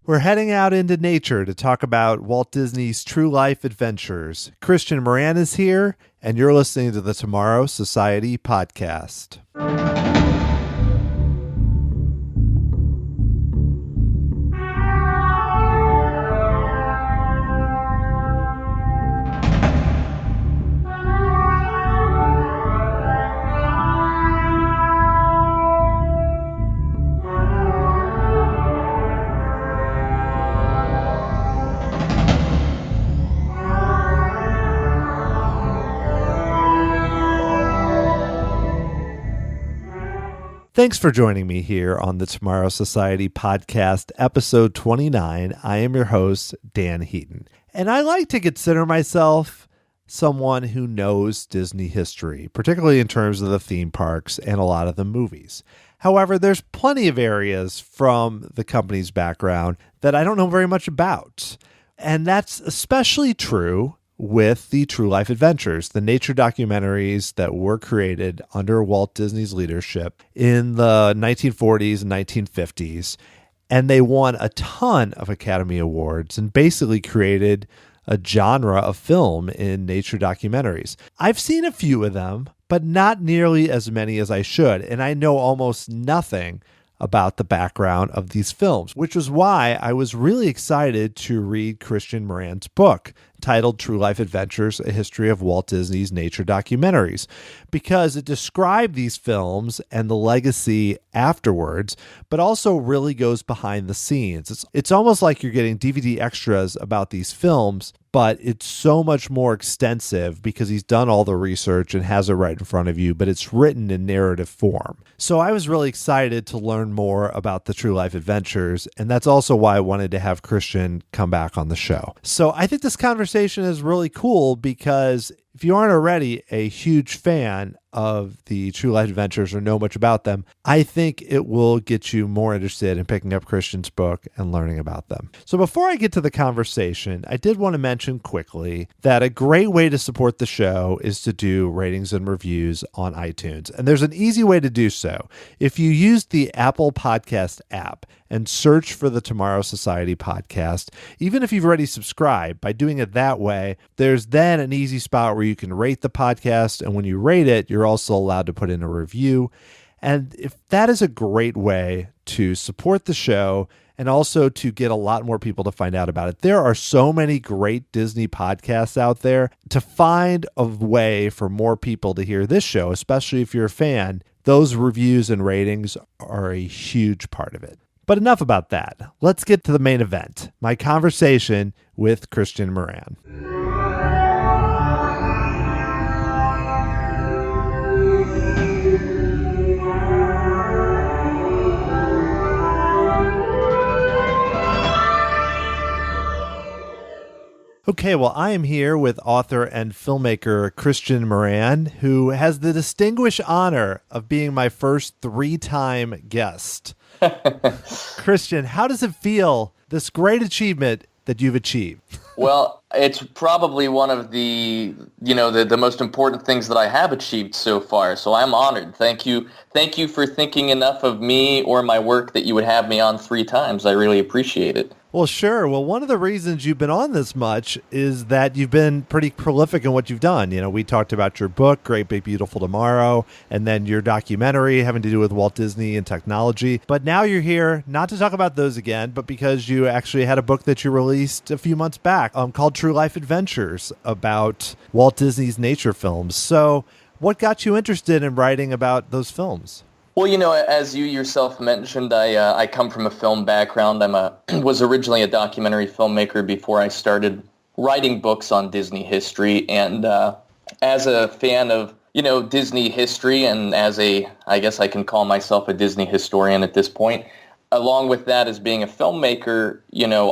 We're heading out into nature to talk about Walt Disney's true life adventures. Kristian Moran is here, and you're listening to the Tomorrow Society podcast. Thanks for joining me here on the Tomorrow Society podcast, episode 29. I am your host, Dan Heaton, and I like to consider myself someone who knows Disney history, particularly in terms of the theme parks and a lot of the movies. However, there's plenty of areas from the company's background that I don't know very much about, and that's especially true with the True Life Adventures, the nature documentaries that were created under Walt Disney's leadership in the 1940s and 1950s. And they won a ton of Academy Awards and basically created a genre of film in nature documentaries. I've seen a few of them, but not nearly as many as I should. And I know almost nothing about the background of these films, which was why I was really excited to read Kristian Moran's book titled True Life Adventures, A History of Walt Disney's Nature Documentaries, because it described these films and the legacy afterwards, but also really goes behind the scenes. It's almost like you're getting DVD extras about these films, but it's so much more extensive because he's done all the research and has it right in front of you, but it's written in narrative form. So I was really excited to learn more about the True Life Adventures, and that's also why I wanted to have Kristian come back on the show. So I think this conversation is really cool because if you aren't already a huge fan of the True Life Adventures or know much about them, I think it will get you more interested in picking up Kristian's book and learning about them. So before I get to the conversation, I did want to mention quickly that a great way to support the show is to do ratings and reviews on iTunes. And there's an easy way to do so. If you use the Apple Podcast app and search for the Tomorrow Society podcast, even if you've already subscribed, by doing it that way, there's then an easy spot where you can rate the podcast. And when you rate it, you're also allowed to put in a review. And if that is a great way to support the show and also to get a lot more people to find out about it. There are so many great Disney podcasts out there. To find a way for more people to hear this show, especially if you're a fan, those reviews and ratings are a huge part of it. But enough about that. Let's get to the main event, my conversation with Kristian Moran. Okay, well, I am here with author and filmmaker Kristian Moran, who has the distinguished honor of being my first 3-time guest. Kristian, how does it feel, this great achievement that you've achieved? Well, it's probably one of the most important things that I have achieved so far. So I'm honored. Thank you for thinking enough of me or my work that you would have me on 3 times. I really appreciate it. Well, sure. Well, one of the reasons you've been on this much is that you've been pretty prolific in what you've done. You know, we talked about your book, Great Big Beautiful Tomorrow, and then your documentary having to do with Walt Disney and technology. But now you're here not to talk about those again, but because you actually had a book that you released a few months back called True Life Adventures about Walt Disney's nature films. So what got you interested in writing about those films? Well, as you yourself mentioned, I come from a film background. Was originally a documentary filmmaker before I started writing books on Disney history. And as a fan of, Disney history, and I guess I can call myself a Disney historian at this point, along with that as being a filmmaker,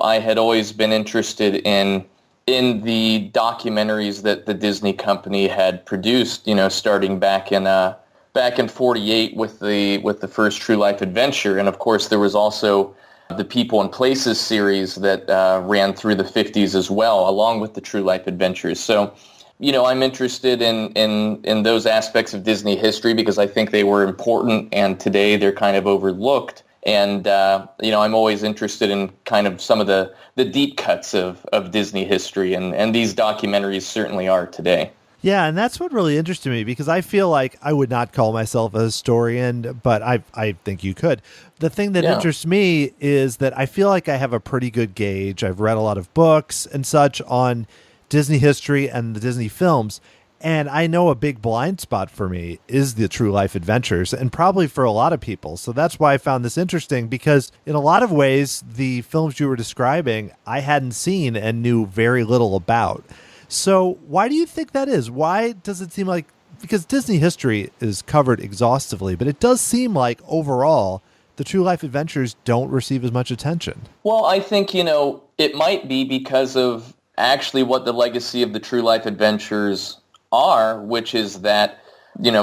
I had always been interested in the documentaries that the Disney company had produced, starting back in 48 with the first True Life Adventure. And of course, there was also the People and Places series that ran through the 50s as well, along with the True Life Adventures. So, I'm interested in those aspects of Disney history because I think they were important, and today they're kind of overlooked. And, I'm always interested in kind of some of the deep cuts of Disney history, and these documentaries certainly are today. Yeah, and that's what really interested me, because I feel like I would not call myself a historian, but I think you could. The thing that interests me is that I feel like I have a pretty good gauge. I've read a lot of books and such on Disney history and the Disney films, and I know a big blind spot for me is the true life adventures, and probably for a lot of people. So that's why I found this interesting, because in a lot of ways, the films you were describing, I hadn't seen and knew very little about. So why do you think that is? Why does it seem like, because Disney history is covered exhaustively, but it does seem like overall the true life adventures don't receive as much attention? Well, I think, it might be because of actually what the legacy of the true life adventures are, which is that,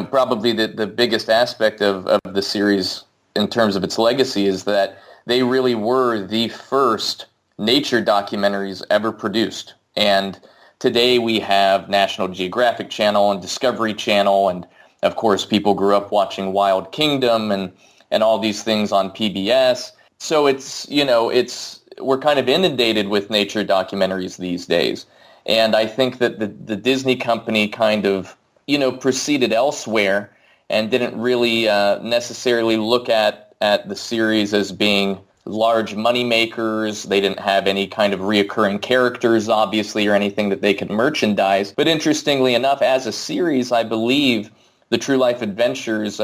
probably the biggest aspect of the series in terms of its legacy is that they really were the first nature documentaries ever produced. And today we have National Geographic Channel and Discovery Channel, and of course people grew up watching Wild Kingdom and all these things on PBS. So we're kind of inundated with nature documentaries these days. And I think that the Disney company kind of, proceeded elsewhere and didn't really necessarily look at the series as being large money makers. They didn't have any kind of reoccurring characters, obviously, or anything that they could merchandise. But interestingly enough, as a series, I believe the True Life Adventures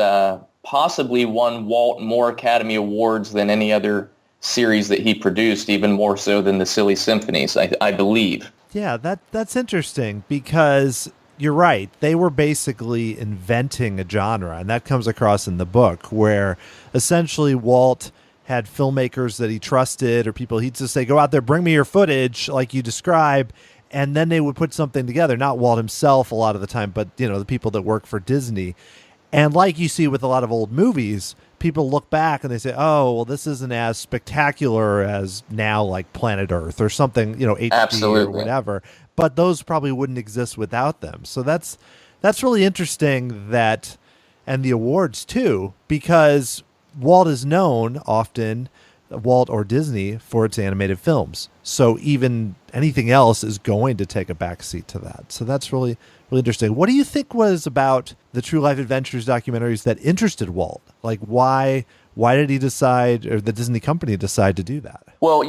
possibly won Walt more Academy Awards than any other series that he produced, even more so than the Silly Symphonies, I believe. Yeah, that's interesting, because you're right. They were basically inventing a genre, and that comes across in the book, where essentially Walt had filmmakers that he trusted, or people he'd just say, go out there, bring me your footage like you describe, and then they would put something together. Not Walt himself a lot of the time, but the people that work for Disney. And like you see with a lot of old movies, people look back and they say, oh, well, this isn't as spectacular as now, like Planet Earth or something, HD Absolutely. Or whatever. But those probably wouldn't exist without them. So that's really interesting, that, and the awards too, because Walt is known often, Walt or Disney, for its animated films. So even anything else is going to take a backseat to that. So that's really, really interesting. What do you think was about the True Life Adventures documentaries that interested Walt? Like, why did he decide, or the Disney company decide to do that? Well,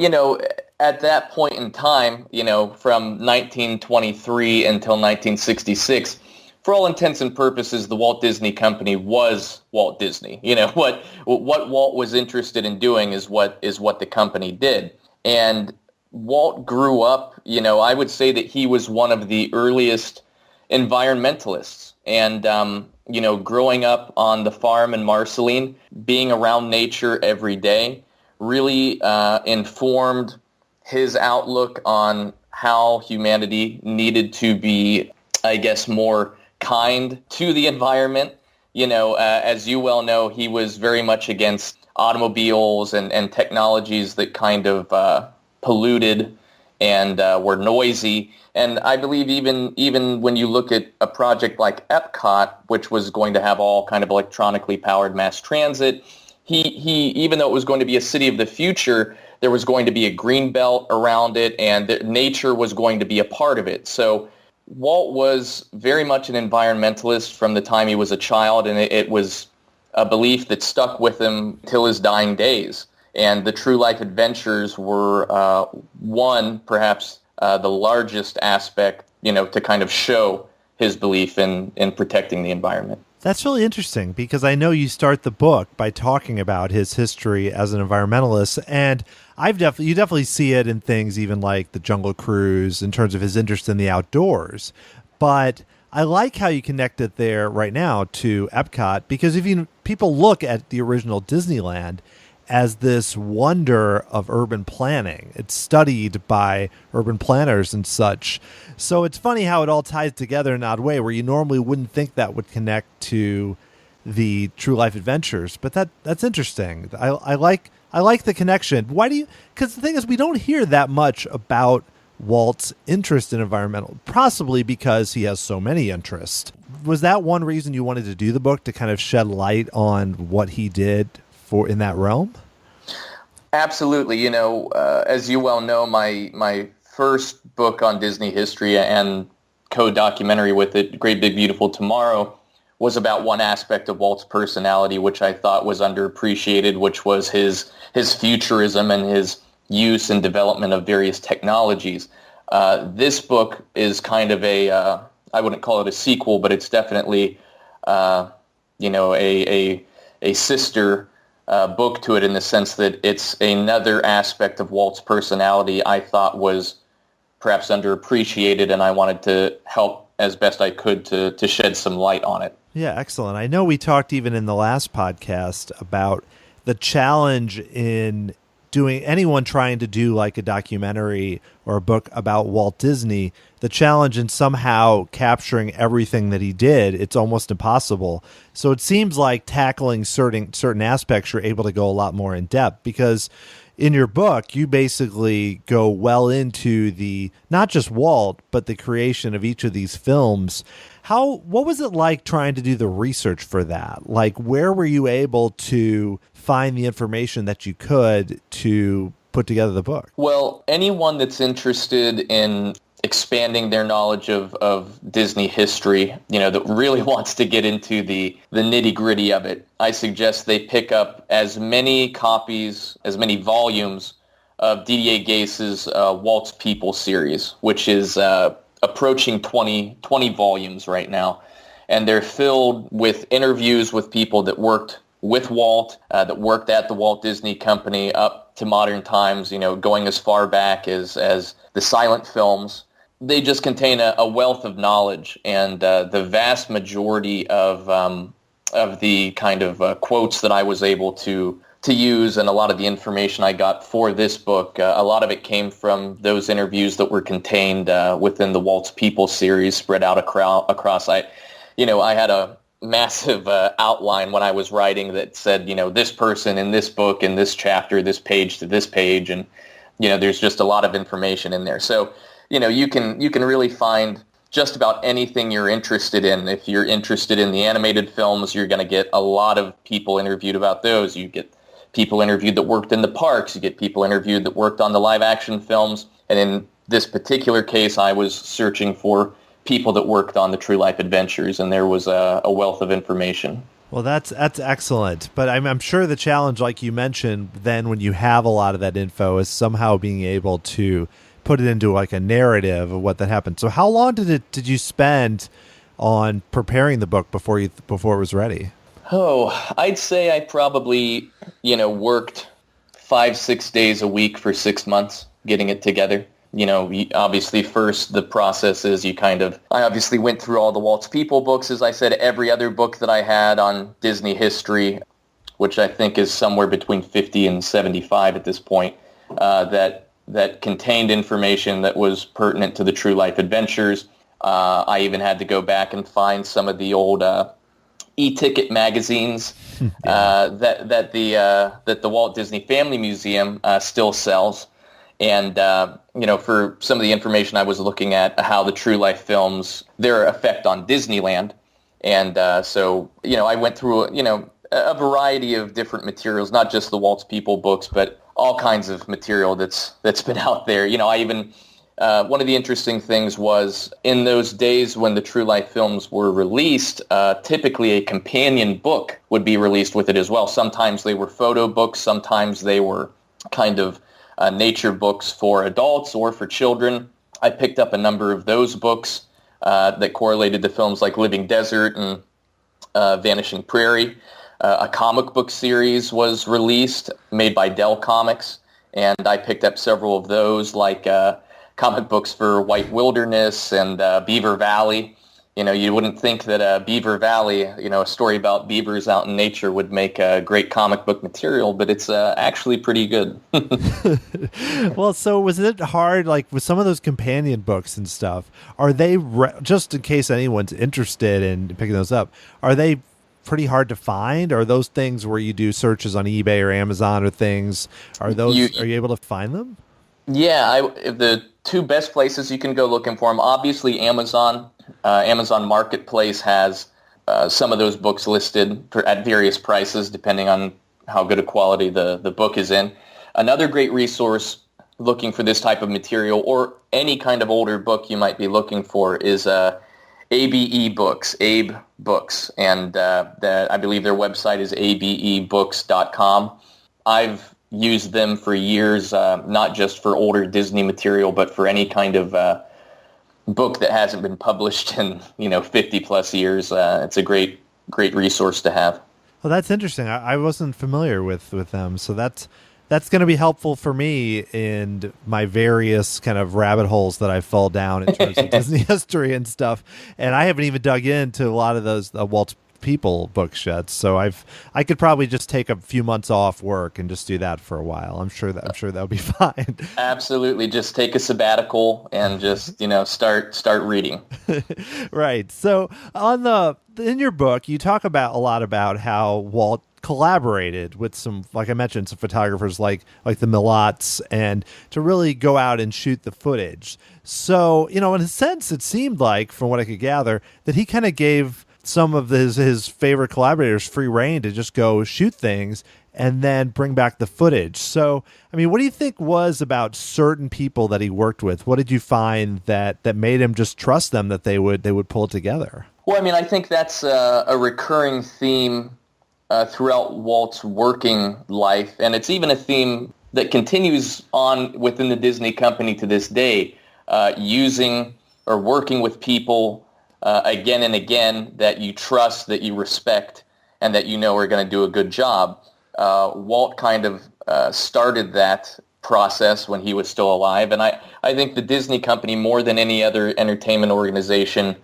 at that point in time, from 1923 until 1966, for all intents and purposes, the Walt Disney Company was Walt Disney. What Walt was interested in doing is what the company did. And Walt grew up, I would say that he was one of the earliest environmentalists. And, growing up on the farm in Marceline, being around nature every day, really informed his outlook on how humanity needed to be, I guess, more kind to the environment. As you well know, he was very much against automobiles and technologies that kind of polluted and were noisy. And I believe even when you look at a project like Epcot, which was going to have all kind of electronically powered mass transit, he even though it was going to be a city of the future, there was going to be a green belt around it, and nature was going to be a part of it. So Walt was very much an environmentalist from the time he was a child, and it was a belief that stuck with him till his dying days. And the True Life Adventures were perhaps the largest aspect, to kind of show his belief in protecting the environment. That's really interesting, because I know you start the book by talking about his history as an environmentalist, and you definitely see it in things even like the Jungle Cruise in terms of his interest in the outdoors. But I like how you connect it there right now to Epcot, because if people look at the original Disneyland as this wonder of urban planning, it's studied by urban planners and such. So it's funny how it all ties together in an odd way, where you normally wouldn't think that would connect to the True Life Adventures. But that's interesting. I like the connection. Why do you? Because the thing is, we don't hear that much about Walt's interest in environmental, possibly because he has so many interests. Was that one reason you wanted to do the book, to kind of shed light on what he did in that realm? Absolutely. As you well know, my first book on Disney history and co-documentary with it, Great Big Beautiful Tomorrow, was about one aspect of Walt's personality, which I thought was underappreciated, which was his futurism and his use and development of various technologies. This book is kind of I wouldn't call it a sequel, but it's definitely, a sister book to it, in the sense that it's another aspect of Walt's personality I thought was perhaps underappreciated, and I wanted to help as best I could to shed some light on it. Yeah, excellent. I know we talked even in the last podcast about the challenge in doing anyone trying to do like a documentary or a book about Walt Disney, the challenge in somehow capturing everything that he did. It's almost impossible. So it seems like tackling certain aspects, you're able to go a lot more in depth, because in your book, you basically go well into the, not just Walt, but the creation of each of these films. What was it like trying to do the research for that? Like, where were you able to find the information that you could to put together the book? Well, anyone that's interested in expanding their knowledge of Disney history, that really wants to get into the nitty-gritty of it, I suggest they pick up as many copies, as many volumes of D.A. Gase's Walt's People series, which is approaching 20 volumes right now. And they're filled with interviews with people that worked with Walt, that worked at the Walt Disney Company up to modern times, going as far back as the silent films. They just contain a wealth of knowledge, and the vast majority of the kind of quotes that I was able to use, and a lot of the information I got for this book, a lot of it came from those interviews that were contained within the Walt's People series, spread out across. I had a massive outline when I was writing that said, this person in this book, in this chapter, this page to this page, and there's just a lot of information in there. So you can really find just about anything you're interested in. If you're interested in the animated films, you're going to get a lot of people interviewed about those. You get people interviewed that worked in the parks. You get people interviewed that worked on the live action films. And in this particular case, I was searching for people that worked on the True Life Adventures, and there was a wealth of information. Well, that's excellent. But I'm sure the challenge, like you mentioned, then when you have a lot of that info, is somehow being able to put it into like a narrative of what that happened. So how long did you spend on preparing the book before it was ready? Oh, I'd say I probably, worked 5-6 days a week for 6 months getting it together. Obviously first the process is I obviously went through all the Walt's People books, as I said, every other book that I had on Disney history, which I think is somewhere between 50 and 75 at this point, that contained information that was pertinent to the True Life Adventures. I even had to go back and find some of the old e-ticket magazines that the Walt Disney Family Museum still sells. And, for some of the information I was looking at, how the True Life films, their effect on Disneyland. And so, I went through, a variety of different materials, not just the Walt's People books, but all kinds of material that's been out there. I even, one of the interesting things was in those days when the True Life films were released, typically a companion book would be released with it as well. Sometimes they were photo books, sometimes they were kind of nature books for adults or for children. I picked up a number of those books that correlated to films like Living Desert and Vanishing Prairie. A comic book series was released, made by Dell Comics, and I picked up several of those, like comic books for White Wilderness and Beaver Valley. You wouldn't think that Beaver Valley, a story about beavers out in nature, would make great comic book material, but it's actually pretty good. Well, so was it hard, like with some of those companion books and stuff, are they, just in case anyone's interested in picking those up, are they pretty hard to find? Are those things where you do searches on eBay or Amazon or things? Are you able to find them? Yeah, the two best places you can go looking for them, obviously Amazon. Amazon Marketplace has some of those books listed at various prices, depending on how good a quality the book is in. Another great resource looking for this type of material or any kind of older book you might be looking for is ABE Books, Abe Books, and I believe their website is abebooks.com. I've used them for years, not just for older Disney material, but for any kind of book that hasn't been published in 50 plus years. It's a great resource to have. Well, that's interesting. I wasn't familiar with them, so that's going to be helpful for me in my various kind of rabbit holes that I fall down in terms of Disney history and stuff. And I haven't even dug into a lot of those Walt's People books yet, so I could probably just take a few months off work and just do that for a while. I'm sure that'll be fine. Absolutely, just take a sabbatical and just start reading. Right. So in your book, you talk about a lot about how Walt collaborated with some, like I mentioned, some photographers like the Millots, and to really go out and shoot the footage. So in a sense, it seemed like, from what I could gather, that he kind of gave some of his favorite collaborators free rein to just go shoot things and then bring back the footage. So, I mean, what do you think was about certain people that he worked with? What did you find that made him just trust them, that they would pull it together? Well, I mean, I think that's a recurring theme throughout Walt's working life, and it's even a theme that continues on within the Disney company to this day, using or working with people again and again that you trust, that you respect, and that are going to do a good job. Walt kind of started that process when he was still alive, and I think the Disney company, more than any other entertainment organization,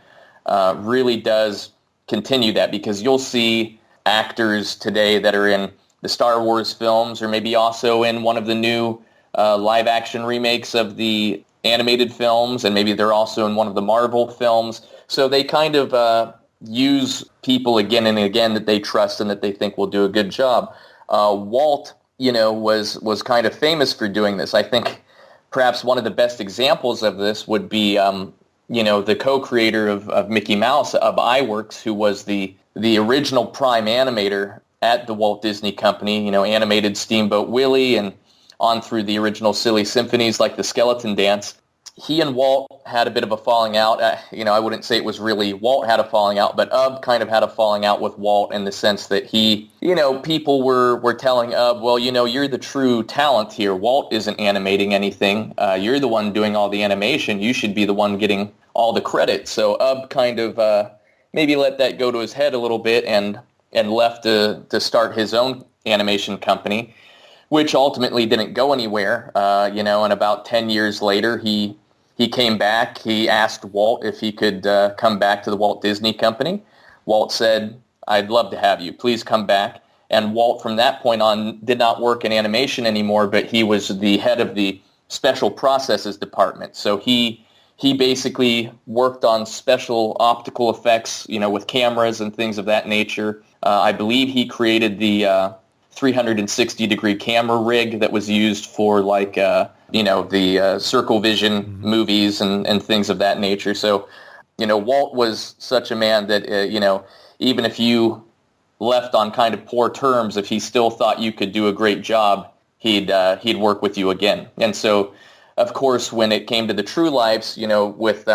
really does continue that, because you'll see actors today that are in the Star Wars films, or maybe also in one of the new live-action remakes of the animated films, and maybe they're also in one of the Marvel films. So they kind of use people again and again that they trust and that they think will do a good job. Walt, was kind of famous for doing this. I think perhaps one of the best examples of this would be, the co-creator of Mickey Mouse, Ub Iwerks, who was the original prime animator at the Walt Disney Company, animated Steamboat Willie and on through the original silly symphonies like the Skeleton Dance. He and Walt had a bit of a falling out. I wouldn't say it was really Walt had a falling out, but Ub kind of had a falling out with Walt in the sense that he, people were telling Ub, well, you're the true talent here. Walt isn't animating anything. You're the one doing all the animation. You should be the one getting all the credit. So Ub kind of maybe let that go to his head a little bit and left to start his own animation company, which ultimately didn't go anywhere. And about 10 years later, he came back. He asked Walt if he could come back to the Walt Disney Company. Walt said, "I'd love to have you. Please come back." And Walt, from that point on, did not work in animation anymore, but he was the head of the special processes department. So he basically worked on special optical effects, with cameras and things of that nature. I believe he created the 360-degree camera rig that was used for the Circle Vision movies and things of that nature. So, Walt was such a man that, even if you left on kind of poor terms, if he still thought you could do a great job, he'd work with you again. And so, of course, when it came to the True Lives, with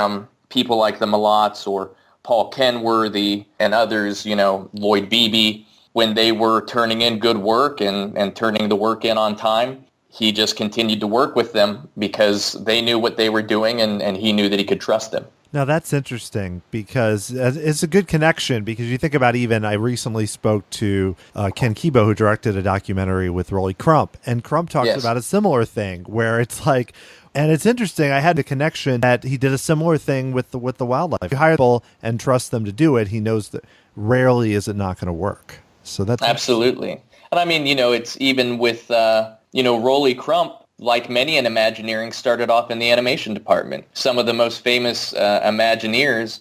people like the Millots or Paul Kenworthy and others, Lloyd Beebe, when they were turning in good work and turning the work in on time, he just continued to work with them because they knew what they were doing and he knew that he could trust them. Now, that's interesting because it's a good connection, because you think about, even I recently spoke to Ken Kibo, who directed a documentary with Rolly Crump, and Crump talks about a similar thing where it's like, and it's interesting, I had a connection that he did a similar thing with the wildlife. You hire people and trust them to do it. He knows that rarely is it not going to work. So that's absolutely. And I mean, it's even with, Rolly Crump, like many in Imagineering, started off in the animation department. Some of the most famous Imagineers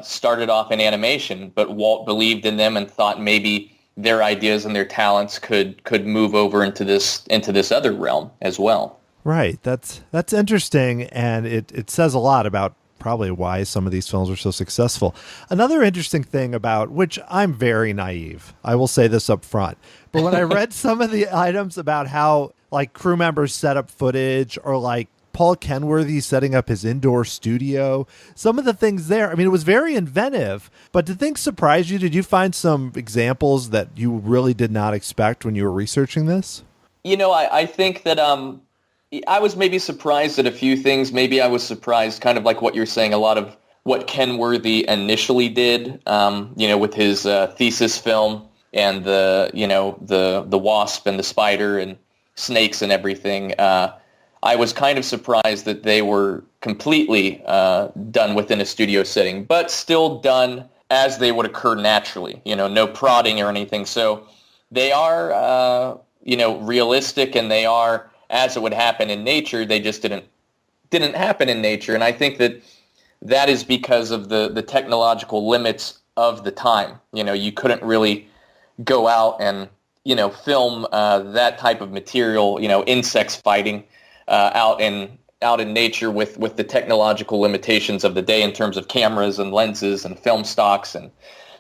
started off in animation, but Walt believed in them and thought maybe their ideas and their talents could move over into this other realm as well. Right. That's interesting, and it says a lot about probably why some of these films are so successful. Another interesting thing about, which I'm very naive, I will say this up front, but when I read some of the items about how like crew members set up footage, or like Paul Kenworthy setting up his indoor studio. Some of the things there, I mean, it was very inventive, but did things surprise you? Did you find some examples that you really did not expect when you were researching this? I think that I was maybe surprised at a few things. Maybe I was surprised, kind of like what you're saying, a lot of what Kenworthy initially did, with his thesis film and the wasp and the spider and snakes and everything. I was kind of surprised that they were completely done within a studio setting, but still done as they would occur naturally, no prodding or anything. So they are, realistic, and they are as it would happen in nature. They just didn't happen in nature. And I think that is because of the technological limits of the time. You couldn't really go out and, film that type of material, insects fighting, out in nature with the technological limitations of the day in terms of cameras and lenses and film stocks and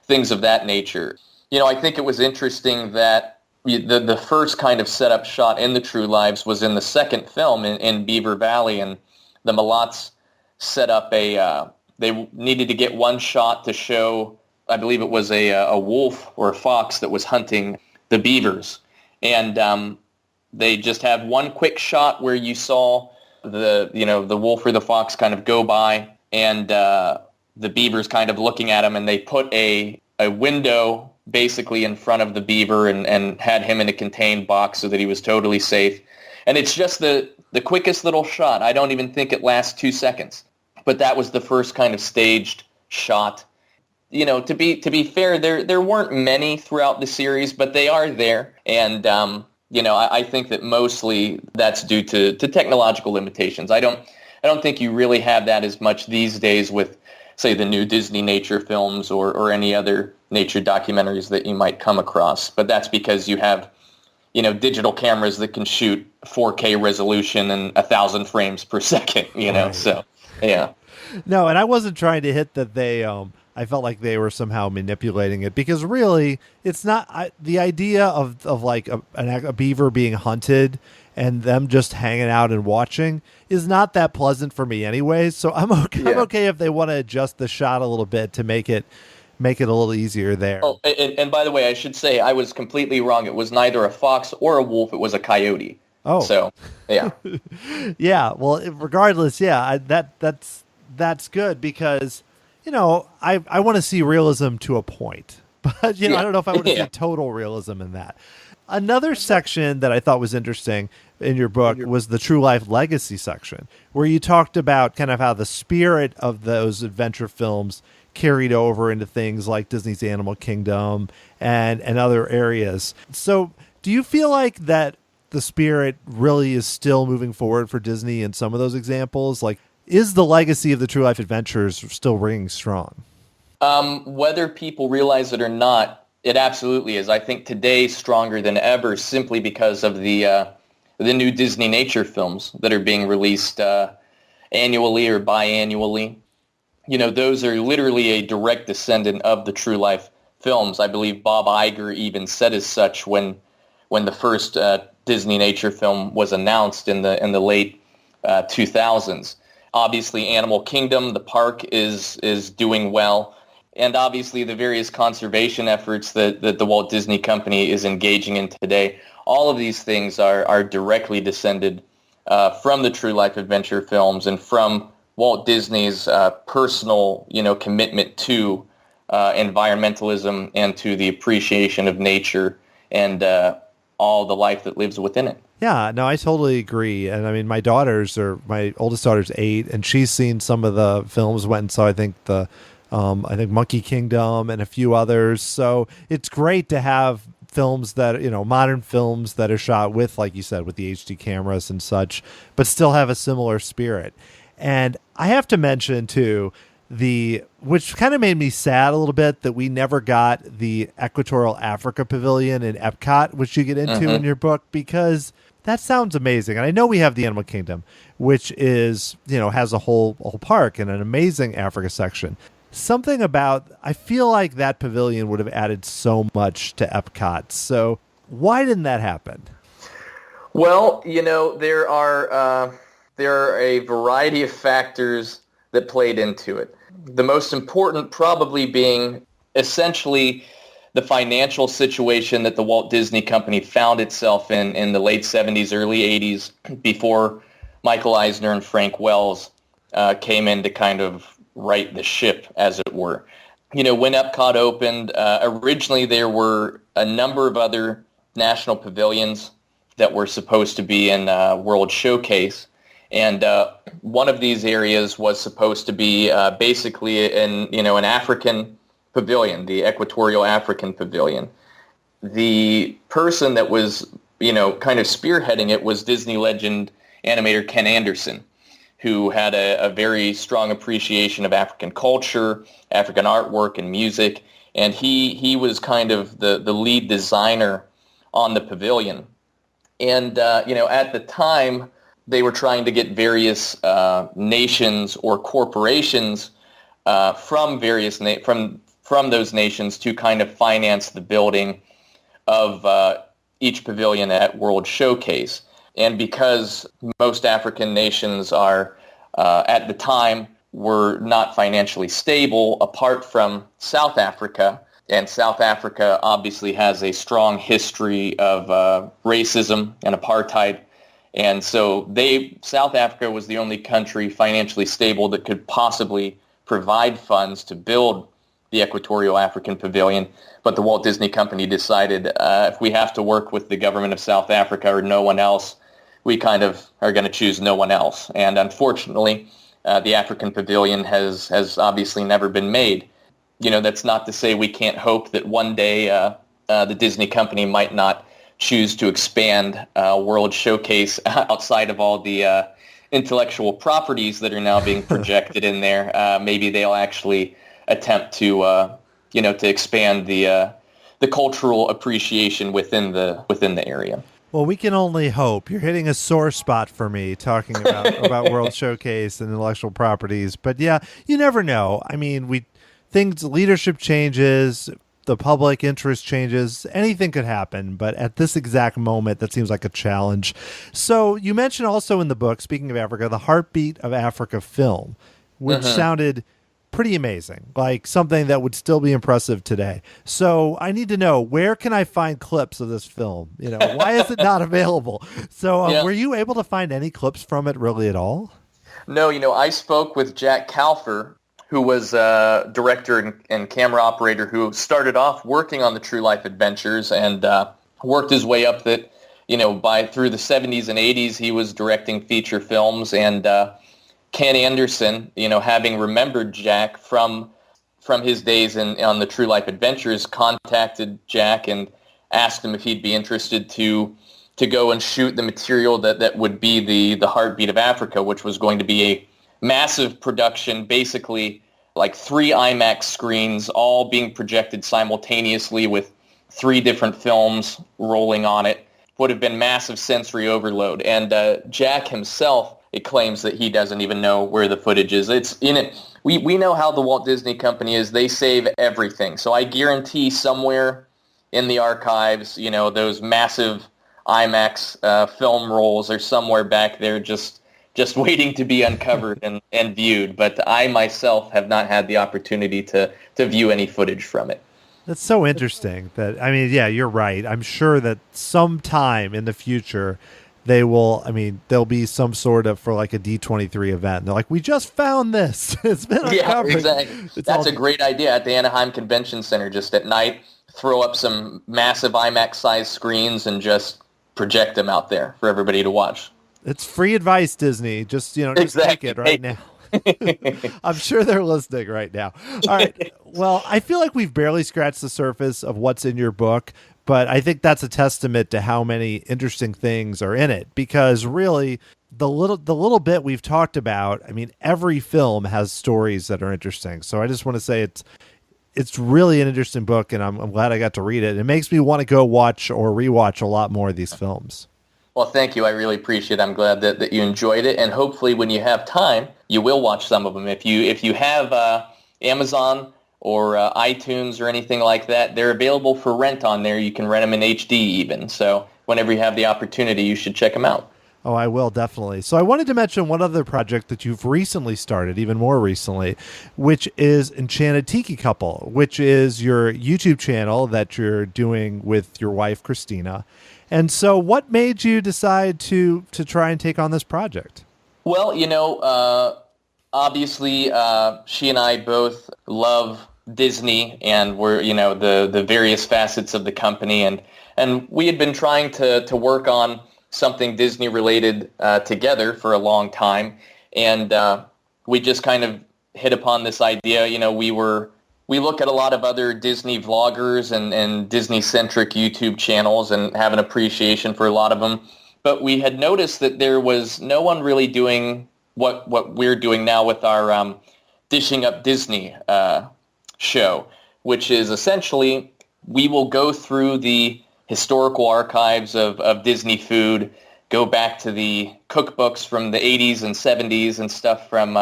things of that nature. I think it was interesting that the first kind of setup shot in the True Lives was in the second film in Beaver Valley, and the Malots set up they needed to get one shot to show, I believe it was a wolf or a fox that was hunting the beavers, and they just had one quick shot where you saw the wolf or the fox kind of go by, and the beavers kind of looking at him, and they put a window basically in front of the beaver and had him in a contained box so that he was totally safe. And it's just the quickest little shot. I don't even think it lasts 2 seconds. But that was the first kind of staged shot. To be fair, there weren't many throughout the series, but they are there. And I think that mostly that's due to technological limitations. I don't think you really have that as much these days with, say, the new Disney nature films or any other nature documentaries that you might come across. But that's because you have, digital cameras that can shoot 4K resolution and 1,000 frames per second, Right. So, yeah. No, and I wasn't trying to hit that they, I felt like they were somehow manipulating it, because really it's not the idea of like a beaver being hunted and them just hanging out and watching is not that pleasant for me anyways. So I'm okay. Yeah. I'm okay if they want to adjust the shot a little bit to make it a little easier there. Oh, and by the way, I should say I was completely wrong. It was neither a fox or a wolf. It was a coyote. Oh, so yeah. Yeah. Well, regardless, yeah, that's good, because I want to see realism to a point, but I don't know if I want to see total realism in that. Another section that I thought was interesting in your book was the True Life Legacy section, where you talked about kind of how the spirit of those adventure films carried over into things like Disney's Animal Kingdom and other areas. So do you feel like that the spirit really is still moving forward for Disney in some of those examples? Like, is the legacy of the True Life Adventures still ringing strong? Whether people realize it or not, it absolutely is. I think today stronger than ever, simply because of the new Disney nature films that are being released annually or biannually. Those are literally a direct descendant of the True Life films. I believe Bob Iger even said as such when the first Disney nature film was announced in the late 2000s. Obviously, Animal Kingdom, the park is doing well. And obviously the various conservation efforts that the Walt Disney Company is engaging in today, all of these things are directly descended from the True Life Adventure films and from Walt Disney's personal, commitment to environmentalism and to the appreciation of nature and all the life that lives within it. Yeah, no, I totally agree. And I mean, my oldest daughter's 8, and she's seen some of the films, went and saw, I think Monkey Kingdom and a few others. So it's great to have films that, modern films that are shot with, like you said, with the HD cameras and such, but still have a similar spirit. And I have to mention too, which kind of made me sad a little bit, that we never got the Equatorial Africa Pavilion in Epcot, which you get into in your book, because that sounds amazing. And I know we have the Animal Kingdom, which is, has a whole park and an amazing Africa section. Something about, I feel like that pavilion would have added so much to Epcot. So why didn't that happen? Well, there are a variety of factors that played into it. The most important probably being essentially the financial situation that the Walt Disney Company found itself in the late 70s, early 80s, before Michael Eisner and Frank Wells came in to kind of right the ship, as it were. When Epcot opened, originally there were a number of other national pavilions that were supposed to be in World Showcase. And one of these areas was supposed to be basically an African pavilion, the Equatorial African Pavilion. The person that was, kind of spearheading it was Disney legend animator Ken Anderson, who had a very strong appreciation of African culture, African artwork, and music. And he was kind of the lead designer on the pavilion. And, at the time, they were trying to get various nations or corporations from various from those nations to kind of finance the building of each pavilion at World Showcase. And because most African nations are, at the time, were not financially stable, apart from South Africa, and South Africa obviously has a strong history of racism and apartheid. And so South Africa was the only country financially stable that could possibly provide funds to build the Equatorial African Pavilion. But the Walt Disney Company decided if we have to work with the government of South Africa or no one else, we kind of are going to choose no one else. And unfortunately, the African Pavilion has obviously never been made. That's not to say we can't hope that one day the Disney Company might not choose to expand World Showcase outside of all the intellectual properties that are now being projected in there. Maybe they'll actually attempt to expand the cultural appreciation within the area. Well, we can only hope. You're hitting a sore spot for me talking about World Showcase and intellectual properties. But yeah, you never know. I mean, leadership changes, the public interest changes, anything could happen. But at this exact moment, that seems like a challenge. So you mentioned also in the book, speaking of Africa, the Heartbeat of Africa film, which sounded pretty amazing, like something that would still be impressive today. So I need to know, where can I find clips of this film? Why is it not available? So were you able to find any clips from it really at all? No, I spoke with Jack Calfer, who was director and camera operator who started off working on the True Life Adventures and worked his way up that, through the 70s and 80s, he was directing feature films. And Ken Anderson, having remembered Jack from his days on the True Life Adventures, contacted Jack and asked him if he'd be interested to go and shoot the material that would be the Heartbeat of Africa, which was going to be a massive production, basically like 3 IMAX screens, all being projected simultaneously with 3 different films rolling on it. Would have been massive sensory overload. And Jack himself, it claims that he doesn't even know where the footage is. It's in it. We know how the Walt Disney Company is. They save everything. So I guarantee somewhere in the archives, those massive IMAX film rolls are somewhere back there just waiting to be uncovered and viewed. But I myself have not had the opportunity to view any footage from it. That's so interesting. Yeah, you're right. I'm sure that sometime in the future there'll be some sort of, for like a D23 event. And they're like, we just found this. It's been uncovered. Yeah, exactly. That's a great idea at the Anaheim Convention Center. Just at night, throw up some massive IMAX-sized screens and just project them out there for everybody to watch. It's free advice, Disney. Just take it right now. I'm sure they're listening right now. All right. Well, I feel like we've barely scratched the surface of what's in your book, but I think that's a testament to how many interesting things are in it, because really the little bit we've talked about, every film has stories that are interesting. So I just want to say it's really an interesting book, and I'm glad I got to read it. It makes me want to go watch or rewatch a lot more of these films. Well, thank you. I really appreciate it. I'm glad that you enjoyed it. And hopefully when you have time, you will watch some of them. If you have Amazon or iTunes or anything like that, they're available for rent on there. You can rent them in HD even. So whenever you have the opportunity, you should check them out. Oh, I will, definitely. So I wanted to mention one other project that you've recently started, even more recently, which is Enchanted Tiki Couple, which is your YouTube channel that you're doing with your wife, Christina. And so what made you decide to try and take on this project? Well, obviously, she and I both love Disney, and we're, the various facets of the company. And we had been trying to work on something Disney related together for a long time, and we just kind of hit upon this idea. We look at a lot of other Disney vloggers and Disney centric YouTube channels and have an appreciation for a lot of them, but we had noticed that there was no one really doing what we're doing now with our Dishing Up Disney show, which is essentially we will go through the historical archives of Disney food, go back to the cookbooks from the 80s and 70s and stuff from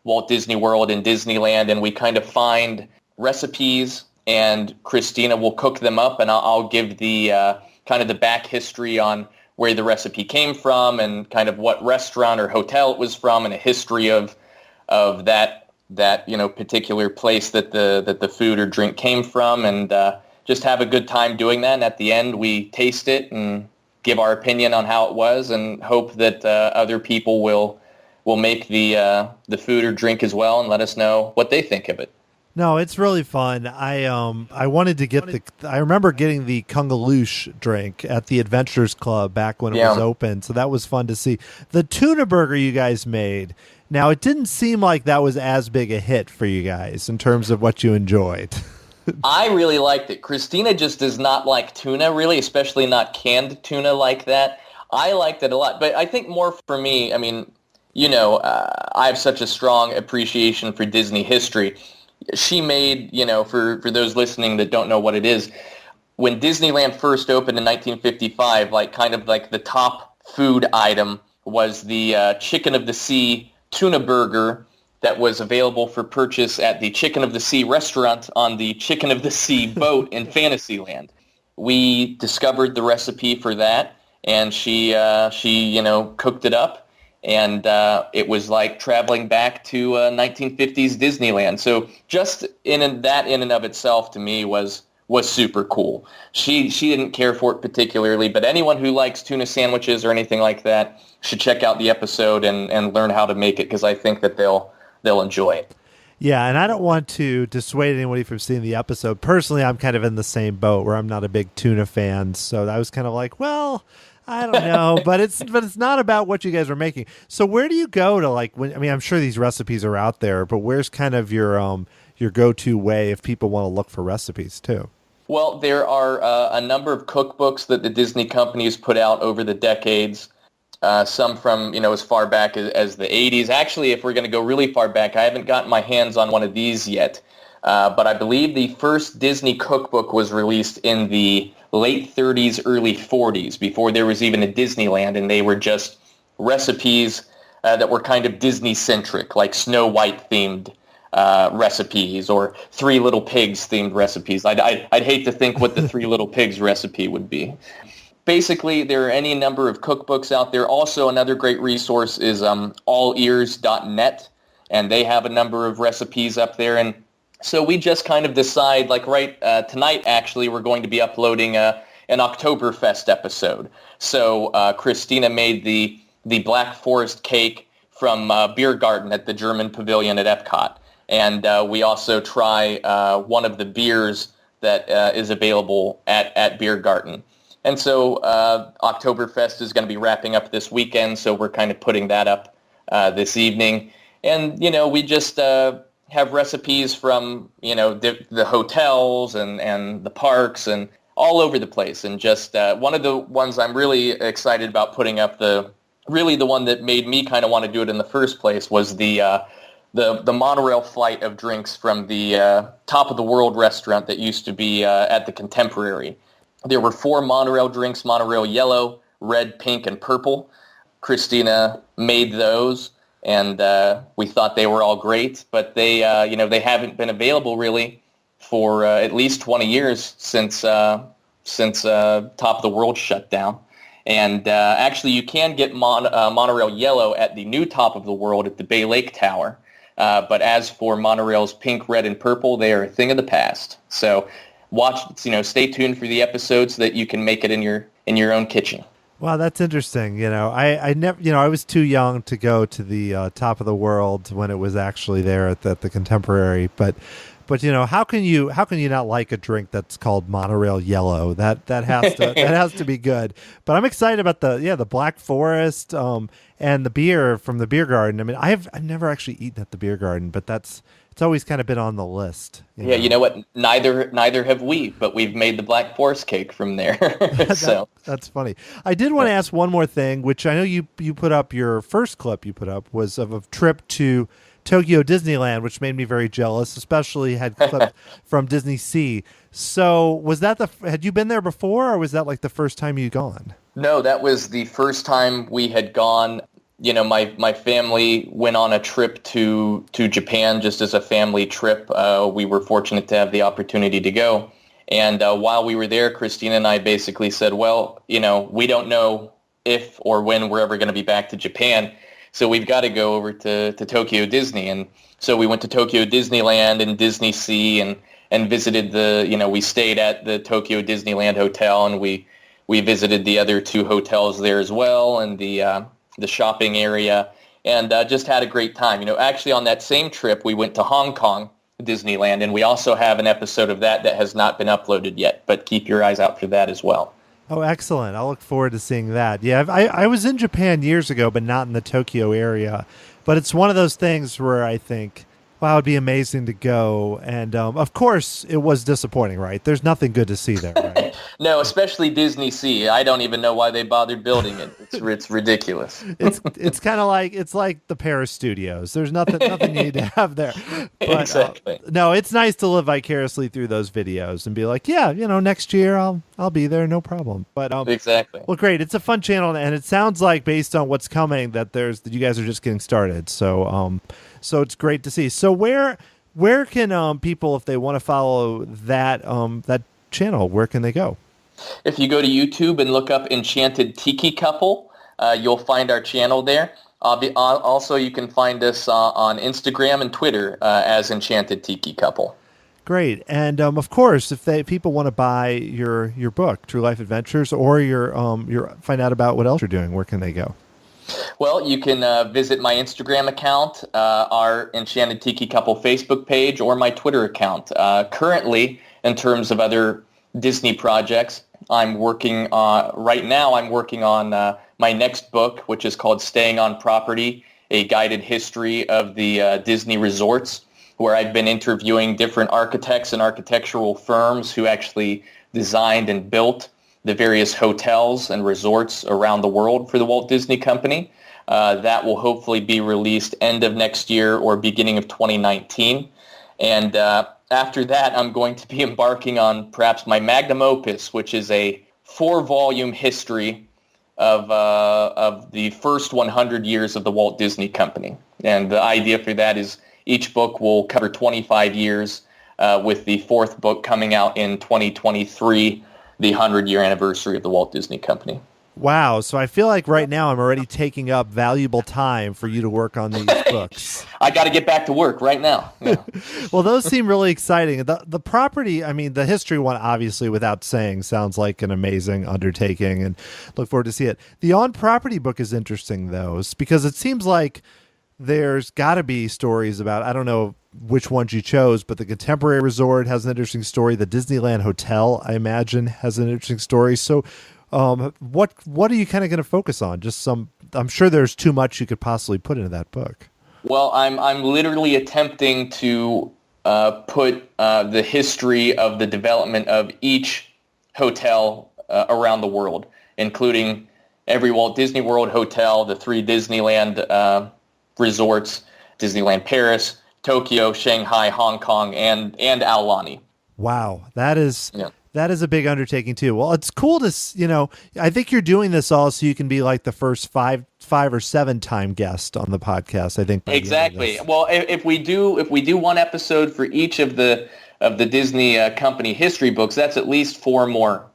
Walt Disney World and Disneyland, and we kind of find recipes, and Christina will cook them up, and I'll give the kind of the back history on where the recipe came from and kind of what restaurant or hotel it was from and a history of that particular place that the food or drink came from, and just have a good time doing that. And at the end, we taste it and give our opinion on how it was, and hope that other people will make the food or drink as well and let us know what they think of it. No, it's really fun. I wanted to get I remember getting the Kungaloosh drink at the Adventurers Club back when it was open, so that was fun to see. The tuna burger you guys made, now it didn't seem like that was as big a hit for you guys in terms of what you enjoyed. I really liked it. Christina just does not like tuna, really, especially not canned tuna like that. I liked it a lot, but I think more for me, I mean, I have such a strong appreciation for Disney history. She made, for those listening that don't know what it is, when Disneyland first opened in 1955, kind of the top food item was the Chicken of the Sea tuna burger that was available for purchase at the Chicken of the Sea restaurant on the Chicken of the Sea boat in Fantasyland. We discovered the recipe for that, and she cooked it up, and it was like traveling back to 1950s Disneyland. So just in and of itself, to me, was super cool. She didn't care for it particularly, but anyone who likes tuna sandwiches or anything like that should check out the episode and learn how to make it, because I think that they'll enjoy it. Yeah, and I don't want to dissuade anybody from seeing the episode. Personally, I'm kind of in the same boat where I'm not a big tuna fan, so I was kind of like, well, I don't know, but it's not about what you guys are making. So where do you go to I'm sure these recipes are out there, but where's kind of your go-to way if people want to look for recipes too? Well, there are a number of cookbooks that the Disney companies put out over the decades. Some from, as far back as the 80s. Actually, if we're going to go really far back, I haven't gotten my hands on one of these yet. But I believe the first Disney cookbook was released in the late 30s, early 40s, before there was even a Disneyland, and they were just recipes that were kind of Disney-centric, like Snow White-themed recipes or Three Little Pigs-themed recipes. I'd hate to think what the Three Little Pigs recipe would be. Basically, there are any number of cookbooks out there. Also, another great resource is allears.net, and they have a number of recipes up there. And so we just kind of decide, tonight, actually, we're going to be uploading an Oktoberfest episode. So Christina made the Black Forest cake from Beer Garden at the German Pavilion at Epcot. And we also try one of the beers that is available at Beer Garden. And so Oktoberfest is going to be wrapping up this weekend, so we're kind of putting that up this evening. And, we just have recipes from, the hotels and the parks and all over the place. And just one of the ones I'm really excited about putting up, the one that made me kind of want to do it in the first place, was the monorail flight of drinks from the Top of the World restaurant that used to be at the Contemporary. There were 4 monorail drinks: monorail yellow, red, pink, and purple. Christina made those, and we thought they were all great, but they haven't been available really for at least 20 years since since Top of the World shut down. And actually, you can get monorail yellow at the new Top of the World at the Bay Lake Tower. But as for monorails pink, red, and purple, they are a thing of the past. So stay tuned for the episodes so that you can make it in your own kitchen. Wow, that's interesting. I never, I was too young to go to the Top of the World when it was actually there at the Contemporary. But how can you not like a drink that's called monorail yellow? That has to that has to be good. But I'm excited about the Black Forest and the beer from the beer garden. I mean, I've never actually eaten at the beer garden, but it's always kind of been on the list. You know what? Neither have we, but we've made the Black Forest cake from there. So that's funny. I did want to ask one more thing, which I know you put up. Your first clip you put up was of a trip to Tokyo Disneyland, which made me very jealous, especially had clipped from Disney Sea. So had you been there before, or was that like the first time you'd gone? No, that was the first time we had gone. My family went on a trip to Japan just as a family trip. We were fortunate to have the opportunity to go. And while we were there, Christina and I basically said, well, we don't know if or when we're ever going to be back to Japan. So we've got to go over to Tokyo Disney. And so we went to Tokyo Disneyland and Disney Sea and visited we stayed at the Tokyo Disneyland Hotel, and we visited the other two hotels there as well, and the shopping area, and just had a great time. Actually on that same trip, we went to Hong Kong Disneyland, and we also have an episode of that has not been uploaded yet, but keep your eyes out for that as well. Oh, excellent. I'll look forward to seeing that. Yeah, I was in Japan years ago, but not in the Tokyo area. But it's one of those things where I think, wow, it'd be amazing to go. And of course, it was disappointing, right? There's nothing good to see there, right? No, especially Disney Sea. I don't even know why they bothered building it. It's ridiculous. It's kind of like the Paris studios. There's nothing you need to have there. But, exactly. No, it's nice to live vicariously through those videos and be like, yeah, next year I'll be there, no problem. But exactly. Well, great. It's a fun channel, and it sounds like based on what's coming that you guys are just getting started. So it's great to see. So where can people, if they want to follow that channel, where can they go? If you go to YouTube and look up Enchanted Tiki Couple, you'll find our channel there. Also, you can find us on Instagram and Twitter as Enchanted Tiki Couple. Great. And of course, if people want to buy your book, True Life Adventures, or your find out about what else you're doing, where can they go? Well, you can visit my Instagram account, our Enchanted Tiki Couple Facebook page, or my Twitter account. Currently, in terms of other Disney projects, I'm working on my next book, which is called Staying on Property, A Guided History of the Disney Resorts, where I've been interviewing different architects and architectural firms who actually designed and built the various hotels and resorts around the world for the Walt Disney Company. That will hopefully be released end of next year or beginning of 2019. And after that, I'm going to be embarking on perhaps my magnum opus, which is a 4-volume history of the first 100 years of the Walt Disney Company. And the idea for that is each book will cover 25 years, with the 4th book coming out in 2023, the 100-year anniversary of the Walt Disney Company. Wow. So I feel like right now I'm already taking up valuable time for you to work on these books. I got to get back to work right now. Yeah. Well, those seem really exciting. The property, I mean, the history one, obviously, without saying, sounds like an amazing undertaking, and look forward to see it. The on-property book is interesting, though, because it seems like there's got to be stories about, I don't know which ones you chose, but the Contemporary Resort has an interesting story. The Disneyland Hotel, I imagine, has an interesting story. So what are you kind of going to focus on? I'm sure there's too much you could possibly put into that book. Well, I'm literally attempting to put the history of the development of each hotel around the world, including every Walt Disney World hotel, the 3 Disneyland resorts, Disneyland Paris, Tokyo, Shanghai, Hong Kong, and Aulani. Wow, that is a big undertaking too. Well, it's cool to, I think you're doing this all so you can be like the first five or 7 time guest on the podcast. I think exactly. Well, if we do one episode for each of the Disney company history books, that's at least 4 more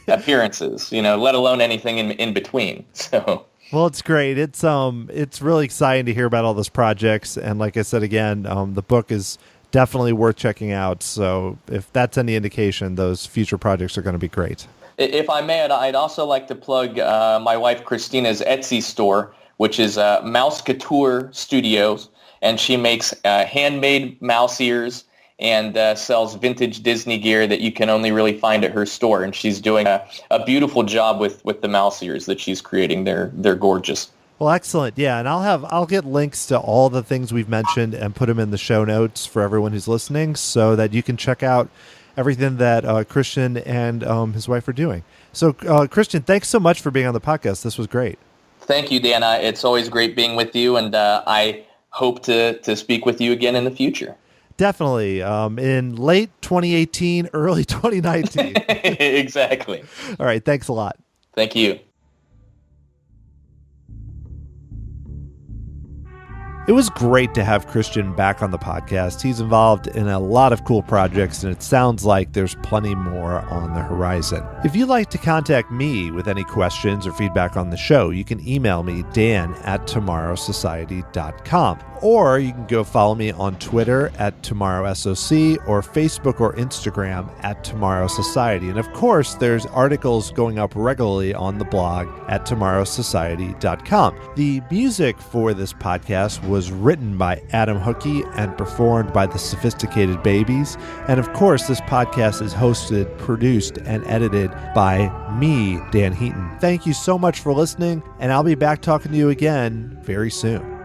appearances, let alone anything in between. So. Well, it's great. It's really exciting to hear about all those projects. And like I said, again, the book is definitely worth checking out. So if that's any indication, those future projects are going to be great. If I may, I'd also like to plug my wife Christina's Etsy store, which is Mouse Couture Studios, and she makes handmade mouse ears and sells vintage Disney gear that you can only really find at her store. And she's doing a beautiful job with the mouse ears that she's creating. They're gorgeous. Well, excellent. Yeah, and I'll get links to all the things we've mentioned and put them in the show notes for everyone who's listening so that you can check out everything that Kristian and his wife are doing. So, Kristian, thanks so much for being on the podcast. This was great. Thank you, Dan. It's always great being with you, and I hope to speak with you again in the future. Definitely. In late 2018, early 2019. Exactly. All right. Thanks a lot. Thank you. It was great to have Kristian back on the podcast. He's involved in a lot of cool projects, and it sounds like there's plenty more on the horizon. If you'd like to contact me with any questions or feedback on the show, you can email me, dan@tomorrowsociety.com. Or you can go follow me on Twitter @TomorrowSOC or Facebook or Instagram @TomorrowSociety. And of course, there's articles going up regularly on the blog @TomorrowSociety.com. The music for this podcast was written by Adam Hookey and performed by the Sophisticated Babies. And of course, this podcast is hosted, produced, and edited by me, Dan Heaton. Thank you so much for listening, and I'll be back talking to you again very soon.